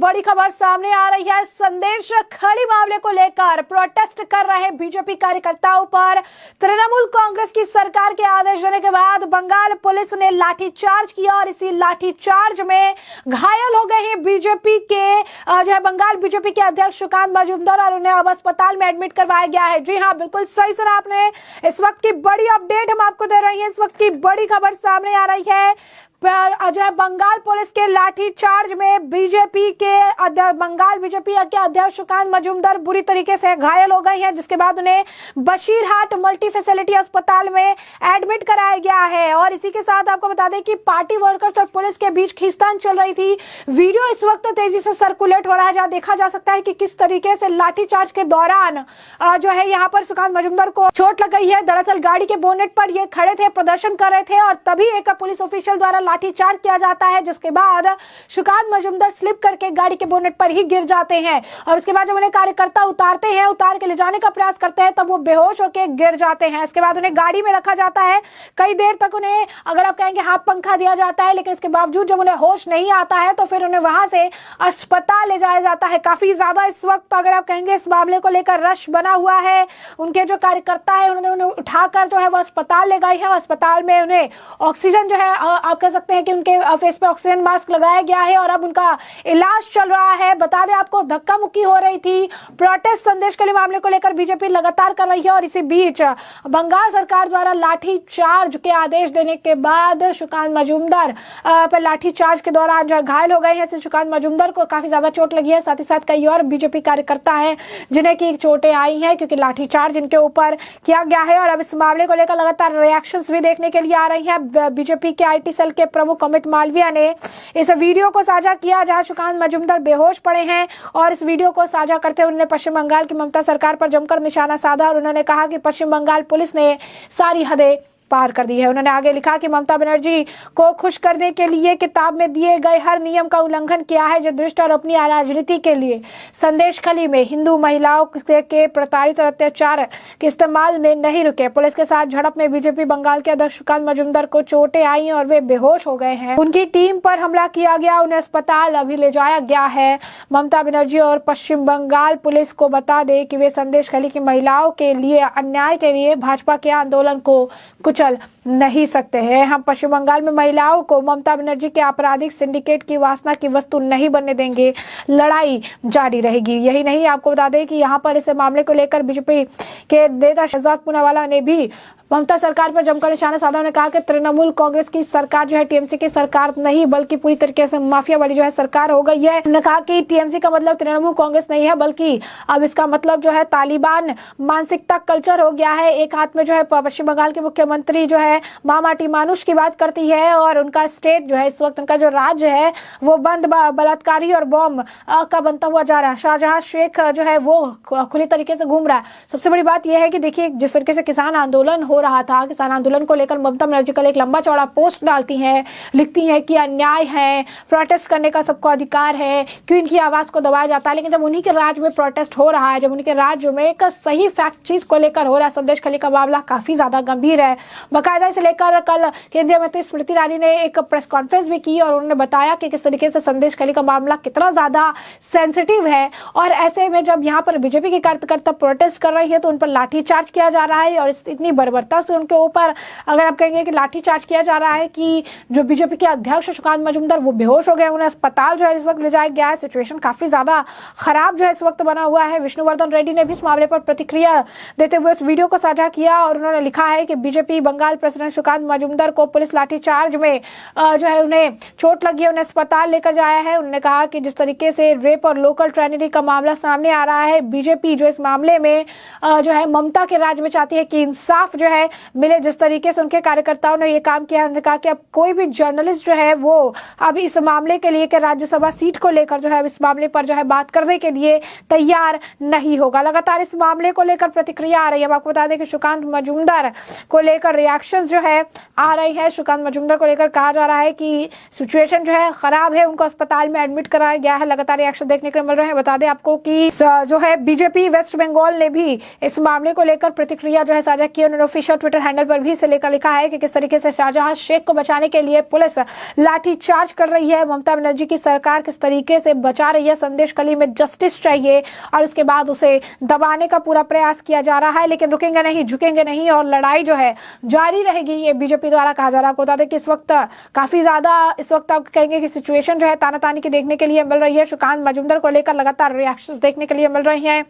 बड़ी खबर सामने आ रही है। संदेश खली मामले को लेकर प्रोटेस्ट कर रहे बीजेपी कार्यकर्ताओं पर तृणमूल कांग्रेस की सरकार के आदेश देने के बाद बंगाल पुलिस ने लाठीचार्ज किया और इसी लाठीचार्ज में घायल हो गए हैं बीजेपी के बंगाल बीजेपी के अध्यक्ष सुकांत मजूमदार और उन्हें अब अस्पताल में एडमिट करवाया गया है। जी हाँ, बिल्कुल सही सुना आपने। इस वक्त की बड़ी अपडेट हम आपको दे रहे हैं। इस वक्त की बड़ी खबर सामने आ रही है। बंगाल पुलिस के लाठीचार्ज में बंगाल बीजेपी के अध्यक्ष सुकांत मजूमदार बुरी तरीके से घायल हो गए हैं, जिसके बाद उन्हें बशीरहाट मल्टी फैसिलिटी अस्पताल में एडमिट कराया गया है। और इसी के साथ आपको बता दें कि पार्टी वर्कर्स और पुलिस के बीच खींचतान चल रही थी। वीडियो इस वक्त तेजी से सर्कुलेट हो रहा है, जहां देखा जा सकता है कि किस तरीके से लाठीचार्ज के दौरान यहाँ पर सुकांत मजूमदार को चोट लग गई है। दरअसल गाड़ी के बोनेट पर ये खड़े थे, प्रदर्शन कर रहे थे और तभी एक पुलिस ऑफिशियल द्वारा लाठीचार्ज किया जाता है, जिसके बाद सुकांत मजूमदार स्लिप करके गाड़ी के बोनेट पर ही गिर जाते हैं। और उसके बाद जब उन्हें कार्यकर्ता उतारते हैं, उतार के ले जाने का प्रयास करते हैं, तब वो बेहोश होकर गिर जाते हैं। इसके बाद उन्हें गाड़ी में रखा जाता है। कई देर तक उन्हें, अगर आप कहेंगे, हाथ पंखा दिया जाता है, लेकिन इसके बावजूद जब उन्हें होश नहीं आता है तो फिर उन्हें वहां से अस्पताल ले जाया जाता है। काफी ज्यादा इस वक्त, अगर आप कहेंगे, इस मामले को लेकर रश बना हुआ है। उनके जो कार्यकर्ता है उन्होंने उन्हें उठाकर वो अस्पताल ले गए हैं। अस्पताल में उन्हें ऑक्सीजन आप कह सकते हैं कि उनके फेस पे ऑक्सीजन मास्क लगाया गया है और अब उनका इलाज चल रहा है। बता दें आपको, धक्का मुक्की हो रही थी। प्रोटेस्ट संदेश के लिए मामले को लेकर बीजेपी लगातार कर रही है और इसी बीच बंगाल सरकार द्वारा लाठीचार्ज के आदेश देने के बाद सुकांत मजूमदार पर लाठीचार्ज के दौरान जो घायल हो गए हैं। सुकांत मजूमदार को काफी ज्यादा चोट लगी है। साथ ही साथ कई और बीजेपी कार्यकर्ता हैं जिन्हें की चोटें आई हैं, क्योंकि लाठीचार्ज इनके ऊपर किया गया है। और अब इस मामले को लेकर लगातार रिएक्शंस भी देखने के लिए आ रही है। बीजेपी के IT सेल के प्रमुख अमित मालविया ने इस वीडियो को साझा किया, जहां सुकांत मजूमदार बेहोश पड़े हैं। और इस वीडियो को साझा करते हुए उन्होंने पश्चिम बंगाल की ममता सरकार पर जमकर निशाना साधा और उन्होंने कहा कि पश्चिम बंगाल पुलिस ने सारी हदें पार कर दी है। उन्होंने आगे लिखा कि ममता बनर्जी को खुश करने के लिए किताब में दिए गए हर नियम का उल्लंघन किया है, जो दुष्ट और अपनी राजनीति के लिए संदेश खली में हिंदू महिलाओं के प्रताड़ित और अत्याचार के इस्तेमाल में नहीं रुके। पुलिस के साथ झड़प में बीजेपी बंगाल के अध्यक्ष सुकांत मजूमदार को चोटें आई और वे बेहोश हो गए हैं। उनकी टीम पर हमला किया गया, उन्हें अस्पताल अभी ले जाया गया है। ममता बनर्जी और पश्चिम बंगाल पुलिस को बता दे कि वे संदेश खली की महिलाओं के लिए अन्याय के लिए भाजपा के आंदोलन को कुचल नहीं सकते हैं। हम पश्चिम बंगाल में महिलाओं को ममता बनर्जी के आपराधिक सिंडिकेट की वासना की वस्तु नहीं बनने देंगे। लड़ाई जारी रहेगी। यही नहीं, आपको बता दें कि यहाँ पर इस मामले को लेकर बीजेपी के नेता शहजाद पूनावाला ने भी ममता सरकार पर जमकर निशाना साधा। उन्होंने कहा कि तृणमूल कांग्रेस की सरकार TMC की सरकार नहीं, बल्कि पूरी तरीके से माफिया वाली सरकार हो गई है। उन्होंने कहा कि TMC का मतलब तृणमूल कांग्रेस नहीं है, बल्कि अब इसका मतलब तालिबान मानसिकता कल्चर हो गया है। एक हाथ में पश्चिम बंगाल के मुख्यमंत्री माटी मानुष की बात करती है और उनका स्टेट इस वक्त उनका जो राज्य है वो बंद बलात्कारी और बॉम्ब का बनता हुआ जा रहा है। शाहजहां शेख वो खुली तरीके से घूम रहा है। सबसे बड़ी बात यह है कि देखिए, जिस तरीके से किसान आंदोलन हो रहा था, किसान आंदोलन को लेकर ममता बनर्जी कल एक लंबा चौड़ा पोस्ट डालती हैं, लिखती हैं कि अन्याय है, प्रोटेस्ट करने का सबको अधिकार है, क्यों इनकी आवाज को दबाया जाता है। लेकिन जब उन्हीं के राज्य में प्रोटेस्ट हो रहा है, जब उन्हीं के राज्य में एक सही फैक्ट चीज को लेकर हो रहा है, संदेश खली का मामला काफी ज्यादा गंभीर है। बाकायदा इसे लेकर कल केंद्रीय मंत्री स्मृति ईरानी ने एक प्रेस कॉन्फ्रेंस भी की और उन्होंने बताया कि किस तरीके से संदेश खली का मामला कितना ज्यादा सेंसिटिव है। और ऐसे में जब यहाँ पर बीजेपी के कार्यकर्ता प्रोटेस्ट कर रही है तो उन पर लाठीचार्ज किया जा रहा है और इतनी बर्बरता से उनके ऊपर, अगर आप कहेंगे कि लाठीचार्ज किया जा रहा है, कि जो बीजेपी के अध्यक्ष सुकांत मजूमदार वो बेहोश हो गए, उन्हें अस्पताल इस वक्त ले जाया गया है। सिचुएशन काफी ज्यादा खराब इस वक्त बना हुआ है। विष्णुवर्धन रेड्डी ने भी इस मामले पर प्रतिक्रिया देते हुए इस वीडियो को साझा किया और उन्होंने लिखा है कि बीजेपी बंगाल प्रेसिडेंट सुकांत मजूमदार को पुलिस लाठीचार्ज में उन्हें चोट लगी है, उन्हें अस्पताल लेकर जाया है। उन्होंने कहा कि जिस तरीके से रेप और लोकल ट्रेनिटी का मामला सामने आ रहा है, बीजेपी इस मामले में ममता के राज्य में चाहती है कि इंसाफ मिले। जिस तरीके से उनके कार्यकर्ताओं ने ये काम किया, उन्होंने कहा कि अब कोई भी जर्नलिस्ट वो अब इस मामले के लिए राज्यसभा सीट को लेकर इस मामले पर बात करने के लिए तैयार नहीं होगा। लगातार इस मामले को लेकर प्रतिक्रिया आ रही है। हम आपको बता दें कि सुकांत मजूमदार को लेकर रिएक्शन आ रही है। सुकांत मजूमदार को लेकर कहा जा रहा है कि सिचुएशन खराब है, उनको अस्पताल में एडमिट कराया गया है। लगातार रिएक्शन देखने को मिल रहे हैं। बता दें आपको कि बीजेपी वेस्ट बंगाल ने भी इस मामले को लेकर प्रतिक्रिया साझा की। उन्होंने स्क्रीनशॉट ट्विटर हैंडल पर भी इसे लेकर लिखा है कि किस तरीके से शाहजहां शेख को बचाने के लिए पुलिस लाठीचार्ज कर रही है। ममता बनर्जी की सरकार किस तरीके से बचा रही है। संदेश कली में जस्टिस चाहिए और उसके बाद उसे दबाने का पूरा प्रयास किया जा रहा है, लेकिन रुकेंगे नहीं, झुकेंगे नहीं और लड़ाई जो है जारी रहेगी, ये बीजेपी द्वारा कहा जा रहा है। आपको बता दें कि इस वक्त काफी ज्यादा आप कहेंगे कि सिचुएशन जो है तानातानी की देखने के लिए मिल रही है। सुकांत मजूमदार को लेकर लगातार रिएक्शंस देखने के लिए मिल रही हैं।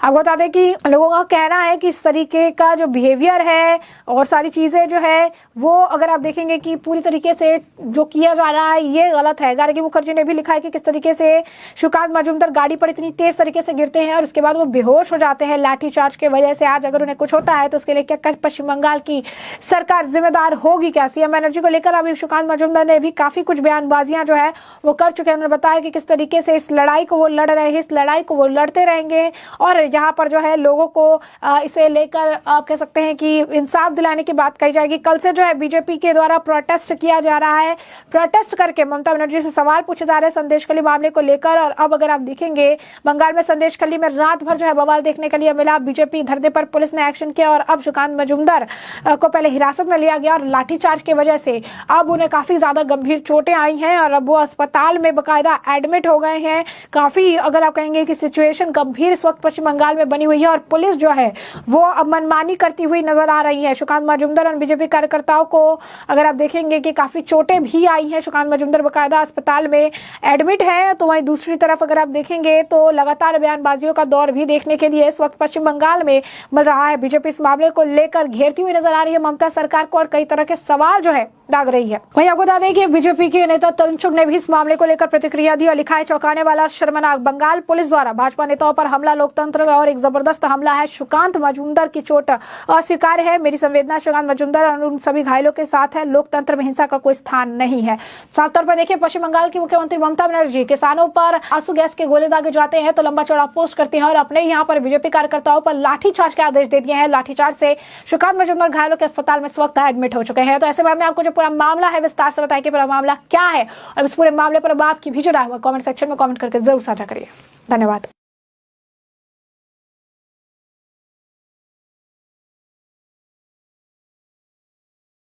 आपको बता दें कि लोगों का कहना है कि इस तरीके का जो बिहेवियर है और सारी चीजें जो है वो अगर आप देखेंगे कि पूरी तरीके से जो किया जा रहा है ये गलत है। गार्गी मुखर्जी ने भी लिखा है कि किस तरीके से सुकांत मजूमदार गाड़ी पर इतनी तेज तरीके से गिरते हैं और उसके बाद वो बेहोश हो जाते हैं लाठीचार्ज की वजह से। आज अगर उन्हें कुछ होता है तो उसके लिए क्या पश्चिम बंगाल की सरकार जिम्मेदार होगी क्या? सीएम एनर्जी को लेकर अभी सुकांत मजूमदार ने भी काफी कुछ बयानबाजियां जो है वो कर चुके हैं। उन्होंने बताया कि किस तरीके से इस लड़ाई को वो लड़ रहे हैं, इस लड़ाई को वो लड़ते रहेंगे और यहाँ पर जो है लोगों को इसे लेकर आप कह सकते हैं कि इंसाफ दिलाने की बात कही जाएगी। कल से जो है बीजेपी के द्वारा प्रोटेस्ट किया जा रहा है। प्रोटेस्ट करके ममता बनर्जी से सवाल पूछे जा रहे हैं संदेश खली मामले को लेकर। और अब अगर आप देखेंगे बंगाल में संदेश खली में रात भर जो है बवाल देखने के लिए मिला। बीजेपी धरने पर पुलिस ने एक्शन किया और अब सुकांत मजूमदार को पहले हिरासत में लिया गया और लाठीचार्ज की वजह से अब उन्हें काफी ज्यादा गंभीर चोटें आई हैं और अब वो अस्पताल में बकायदा एडमिट हो गए हैं। काफी अगर आप कहेंगे कि सिचुएशन गंभीर इस वक्त पश्चिम बंगाल में बनी हुई है और पुलिस जो है वो अब मनमानी करती हुई नजर आ रही है। सुकांत मजूमदार और बीजेपी कार्यकर्ताओं को अगर आप देखेंगे कि काफी चोटें भी आई हैं। सुकांत मजूमदार बकायदा अस्पताल में एडमिट है। तो वहीं दूसरी तरफ अगर आप देखेंगे तो लगातार बयानबाजियों का दौर भी देखने के लिए इस वक्त पश्चिम बंगाल में मिल रहा है। बीजेपी इस मामले को लेकर घेरती हुई नजर आ रही है ममता सरकार को और कई तरह के सवाल जो है दाग रही है। वहीं आपको बता दें कि बीजेपी के नेता तरुण चुग ने भी इस मामले को लेकर प्रतिक्रिया दी और लिखा है चौंकाने वाला शर्मनाक, बंगाल पुलिस द्वारा भाजपा नेताओं पर हमला लोकतंत्र और एक जबरदस्त हमला है। सुकांत मजूमदार की चोट अस्वीकार्य है। मेरी संवेदना सुकांत मजूमदार और उन सभी घायलों के साथ है। लोकतंत्र में हिंसा का कोई स्थान नहीं है। साफ तौर पर देखिए पश्चिम बंगाल की मुख्यमंत्री ममता बनर्जी किसानों पर आंसू गैस के गोले दागे जाते हैं तो लंबा चौड़ा पोस्ट करती हैं और अपने यहाँ पर बीजेपी कार्यकर्ताओं पर लाठीचार्ज के आदेश दे दिए हैं। लाठीचार्ज से सुकांत मजूमदार घायलों के अस्पताल में इस वक्त एडमिट हो चुके हैं। तो ऐसे में हमने आपको जो पूरा मामला है विस्तार से बताया कि पूरा मामला क्या है और इस पूरे मामले पर आपकी भी जो राय है कमेंट सेक्शन में कमेंट करके जरूर साझा करिए। धन्यवाद।